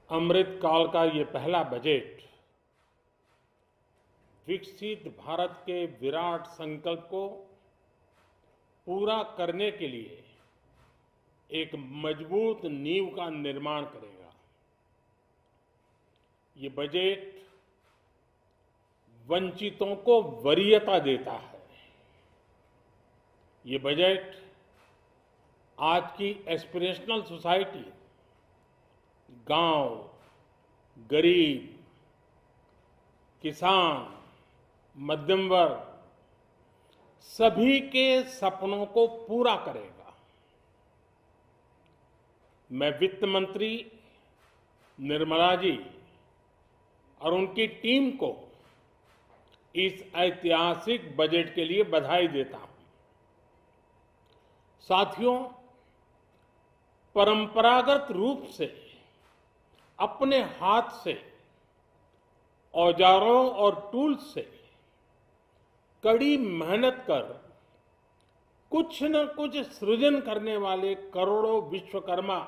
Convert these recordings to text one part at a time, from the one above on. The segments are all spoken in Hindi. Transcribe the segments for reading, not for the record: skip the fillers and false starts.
अमृत काल का ये पहला बजट विकसित भारत के विराट संकल्प को पूरा करने के लिए एक मजबूत नींव का निर्माण करेगा। ये बजट वंचितों को वरीयता देता है। ये बजट आज की एस्पिरेशनल सोसाइटी, गांव, गरीब, किसान, मध्यम वर्ग सभी के सपनों को पूरा करेगा। मैं वित्त मंत्री निर्मला जी और उनकी टीम को इस ऐतिहासिक बजट के लिए बधाई देता हूं। साथियों, परंपरागत रूप से अपने हाथ से औजारों और टूल्स से कड़ी मेहनत कर कुछ न कुछ सृजन करने वाले करोड़ों विश्वकर्मा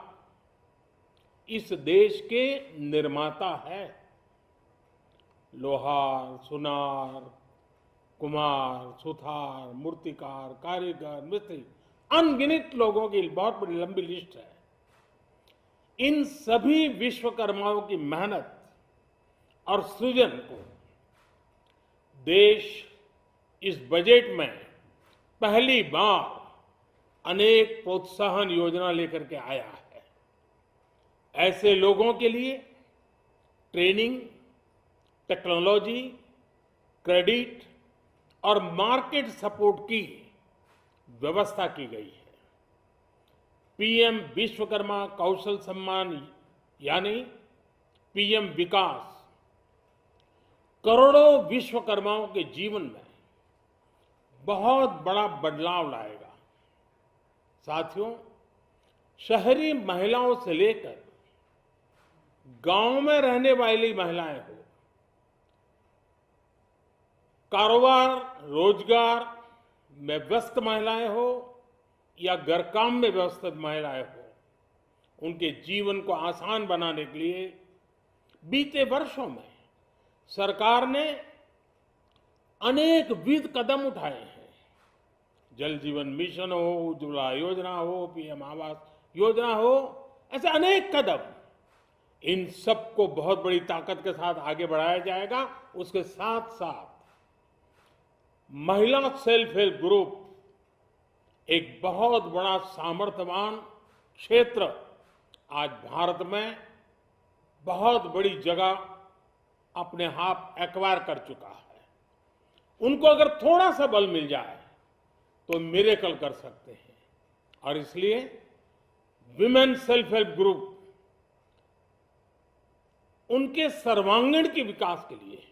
इस देश के निर्माता है। लोहार, सुनार, कुम्हार, सुथार, मूर्तिकार, कारीगर, मिस्त्री, अनगिनत लोगों की बहुत बड़ी लंबी लिस्ट है। इन सभी विश्वकर्माओं की मेहनत और सृजन को देश इस बजट में पहली बार अनेक प्रोत्साहन योजना लेकर के आया है। ऐसे लोगों के लिए ट्रेनिंग, टेक्नोलॉजी, क्रेडिट और मार्केट सपोर्ट की व्यवस्था की गई है। पीएम विश्वकर्मा कौशल सम्मान यानी पीएम विकास करोड़ों विश्वकर्माओं के जीवन में बहुत बड़ा बदलाव लाएगा। साथियों, शहरी महिलाओं से लेकर गांव में रहने वाली महिलाएं हो, कारोबार रोजगार में व्यस्त महिलाएं हो या घर काम में व्यस्त महिलाएं हो, उनके जीवन को आसान बनाने के लिए बीते वर्षों में सरकार ने अनेकविध कदम उठाए हैं। जल जीवन मिशन हो, उज्ज्वला योजना हो, पीएम आवास योजना हो, ऐसे अनेक कदम, इन सबको बहुत बड़ी ताकत के साथ आगे बढ़ाया जाएगा। उसके साथ साथ महिला सेल्फ हेल्प ग्रुप एक बहुत बड़ा सामर्थ्यवान क्षेत्र आज भारत में बहुत बड़ी जगह अपने हाथ एक्वायर कर चुका है। उनको अगर थोड़ा सा बल मिल जाए तो मिरेकल कर सकते हैं। और इसलिए विमेन सेल्फ हेल्प ग्रुप उनके सर्वांगीण के विकास के लिए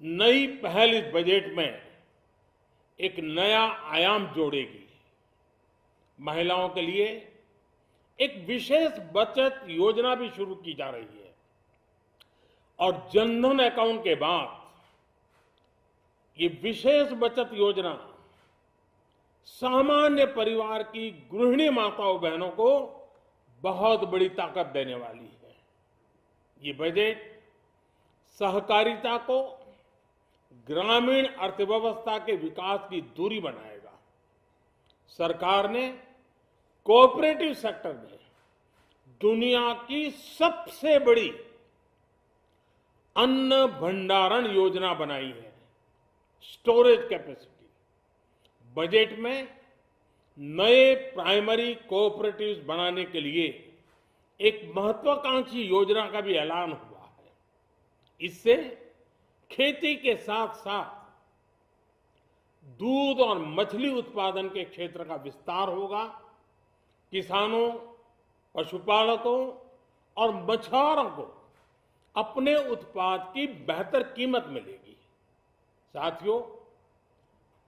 नई पहल इस बजट में एक नया आयाम जोड़ेगी। महिलाओं के लिए एक विशेष बचत योजना भी शुरू की जा रही है और जनधन अकाउंट के बाद ये विशेष बचत योजना सामान्य परिवार की गृहिणी माताओं बहनों को बहुत बड़ी ताकत देने वाली है। ये बजट सहकारिता को ग्रामीण अर्थव्यवस्था के विकास की धुरी बनाएगा। सरकार ने कोऑपरेटिव सेक्टर में दुनिया की सबसे बड़ी अन्न भंडारण योजना बनाई है, स्टोरेज कैपेसिटी। बजट में नए प्राइमरी कोऑपरेटिव्स बनाने के लिए एक महत्वाकांक्षी योजना का भी ऐलान हुआ है। इससे खेती के साथ साथ दूध और मछली उत्पादन के क्षेत्र का विस्तार होगा। किसानों, पशुपालकों और मछुआरों को अपने उत्पाद की बेहतर कीमत मिलेगी। साथियों,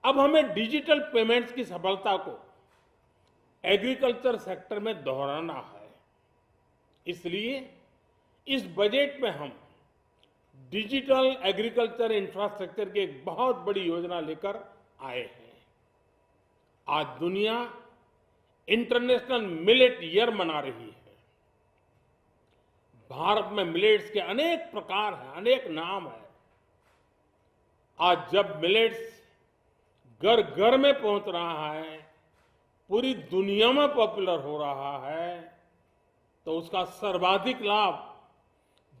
अब हमें डिजिटल पेमेंट्स की सफलता को एग्रीकल्चर सेक्टर में दोहराना है। इसलिए इस बजट में हम डिजिटल एग्रीकल्चर इंफ्रास्ट्रक्चर की एक बहुत बड़ी योजना लेकर आए हैं। आज दुनिया इंटरनेशनल मिलेट ईयर मना रही है। भारत में मिलेट्स के अनेक प्रकार हैं, अनेक नाम हैं। आज जब मिलेट्स घर घर में पहुंच रहा है, पूरी दुनिया में पॉपुलर हो रहा है, तो उसका सर्वाधिक लाभ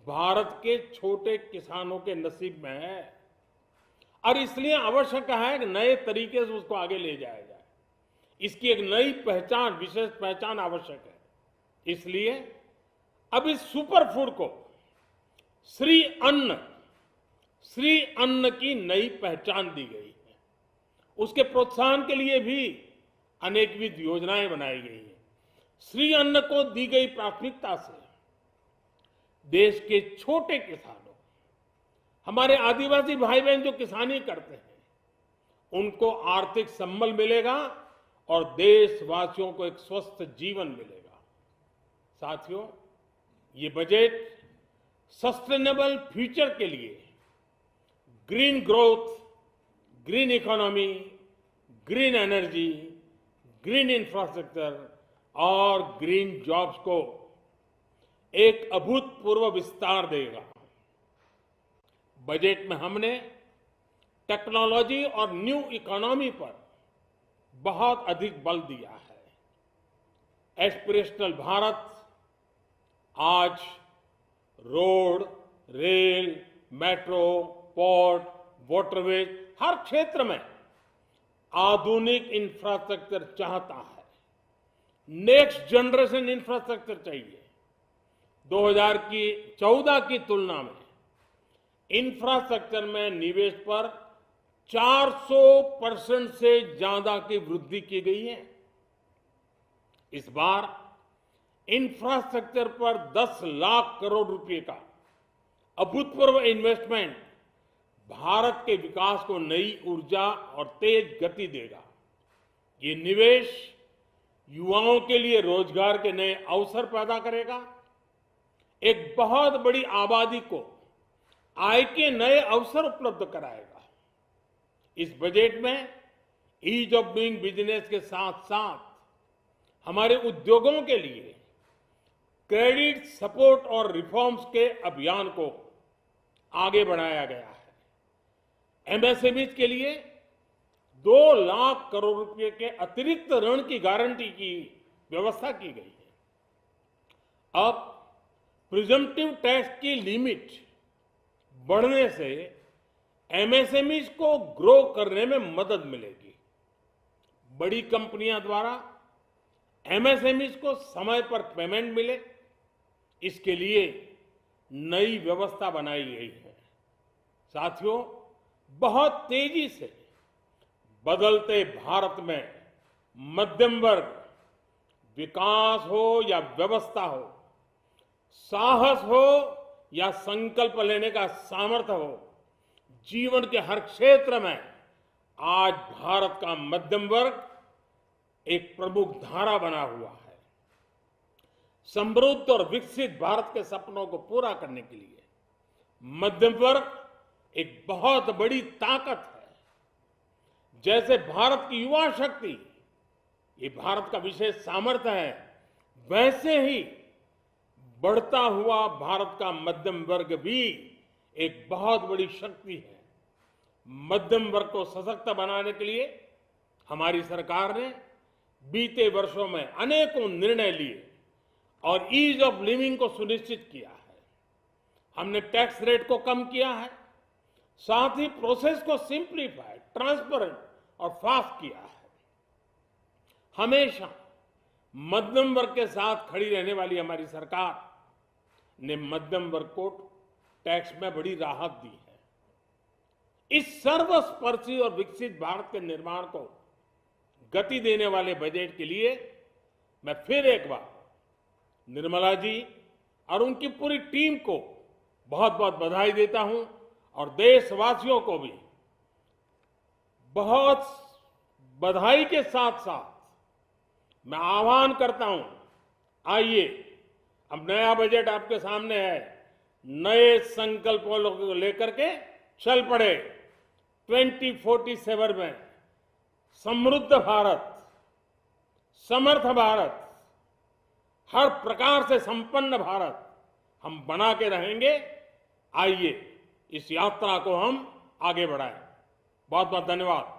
भारत के छोटे किसानों के नसीब में है। और इसलिए आवश्यक है कि नए तरीके से उसको आगे ले जाया जाए। इसकी एक नई पहचान, विशेष पहचान आवश्यक है। इसलिए अब इस सुपर फूड को श्री अन्न की नई पहचान दी गई है। उसके प्रोत्साहन के लिए भी अनेकविध योजनाएं बनाई गई हैं। श्री अन्न को दी गई प्राथमिकता से देश के छोटे किसानों, हमारे आदिवासी भाई बहन जो किसानी करते हैं, उनको आर्थिक संबल मिलेगा और देशवासियों को एक स्वस्थ जीवन मिलेगा। साथियों, ये बजट सस्टेनेबल फ्यूचर के लिए green growth, green economy, green energy, green infrastructure और ग्रीन जॉब्स को एक अभूतपूर्व विस्तार देगा। बजट में हमने टेक्नोलॉजी और न्यू इकोनॉमी पर बहुत अधिक बल दिया है। एस्पिरेशनल भारत आज road, rail, metro, port, waterways, हर क्षेत्र में आधुनिक इंफ्रास्ट्रक्चर चाहता है। नेक्स्ट जनरेशन इंफ्रास्ट्रक्चर चाहिए। 2014 की तुलना में इंफ्रास्ट्रक्चर में निवेश पर 400% से ज्यादा की वृद्धि की गई है। इस बार इंफ्रास्ट्रक्चर पर 10 लाख करोड़ रुपए का अभूतपूर्व इन्वेस्टमेंट भारत के विकास को नई ऊर्जा और तेज गति देगा। ये निवेश युवाओं के लिए रोजगार के नए अवसर पैदा करेगा, एक बहुत बड़ी आबादी को आय के नए अवसर उपलब्ध कराएगा। इस बजट में ईज ऑफ डूइंग बिजनेस के साथ साथ हमारे उद्योगों के लिए क्रेडिट सपोर्ट और रिफॉर्म्स के अभियान को आगे बढ़ाया गया है। एमएसएमईज के लिए 2 लाख करोड़ रुपए के अतिरिक्त ऋण की गारंटी की व्यवस्था की गई है। अब प्रिजम्पटिव टैक्स की लिमिट बढ़ने से एमएसएमईज को ग्रो करने में मदद मिलेगी। बड़ी कंपनियां द्वारा एमएसएमईज को समय पर पेमेंट मिले, इसके लिए नई व्यवस्था बनाई गई है। साथियों, बहुत तेजी से बदलते भारत में मध्यम वर्ग, विकास हो या व्यवस्था हो, साहस हो या संकल्प लेने का सामर्थ्य हो, जीवन के हर क्षेत्र में आज भारत का मध्यम वर्ग एक प्रमुख धारा बना हुआ है। समृद्ध और विकसित भारत के सपनों को पूरा करने के लिए मध्यम वर्ग एक बहुत बड़ी ताकत है। जैसे भारत की युवा शक्ति ये भारत का विशेष सामर्थ्य है, वैसे ही बढ़ता हुआ भारत का मध्यम वर्ग भी एक बहुत बड़ी शक्ति है। मध्यम वर्ग को सशक्त बनाने के लिए हमारी सरकार ने बीते वर्षों में अनेकों निर्णय लिए और ईज ऑफ लिविंग को सुनिश्चित किया है। हमने टैक्स रेट को कम किया है, साथ ही प्रोसेस को सिंप्लीफाई, ट्रांसपेरेंट और फास्ट किया है। हमेशा मध्यम वर्ग के साथ खड़ी रहने वाली हमारी सरकार ने मध्यम वर्ग को टैक्स में बड़ी राहत दी है। इस सर्वस्पर्शी और विकसित भारत के निर्माण को गति देने वाले बजट के लिए मैं फिर एक बार निर्मला जी और उनकी पूरी टीम को बहुत बहुत बधाई देता हूं और देशवासियों को भी बहुत बधाई के साथ साथ मैं आह्वान करता हूं, आइए अब नया बजट आपके सामने है, नए संकल्पों को लेकर के चल पड़े। 2047 में समृद्ध भारत, समर्थ भारत, हर प्रकार से संपन्न भारत, हम बना के रहेंगे। आइए इस यात्रा को हम आगे बढ़ाएं। बहुत बहुत धन्यवाद।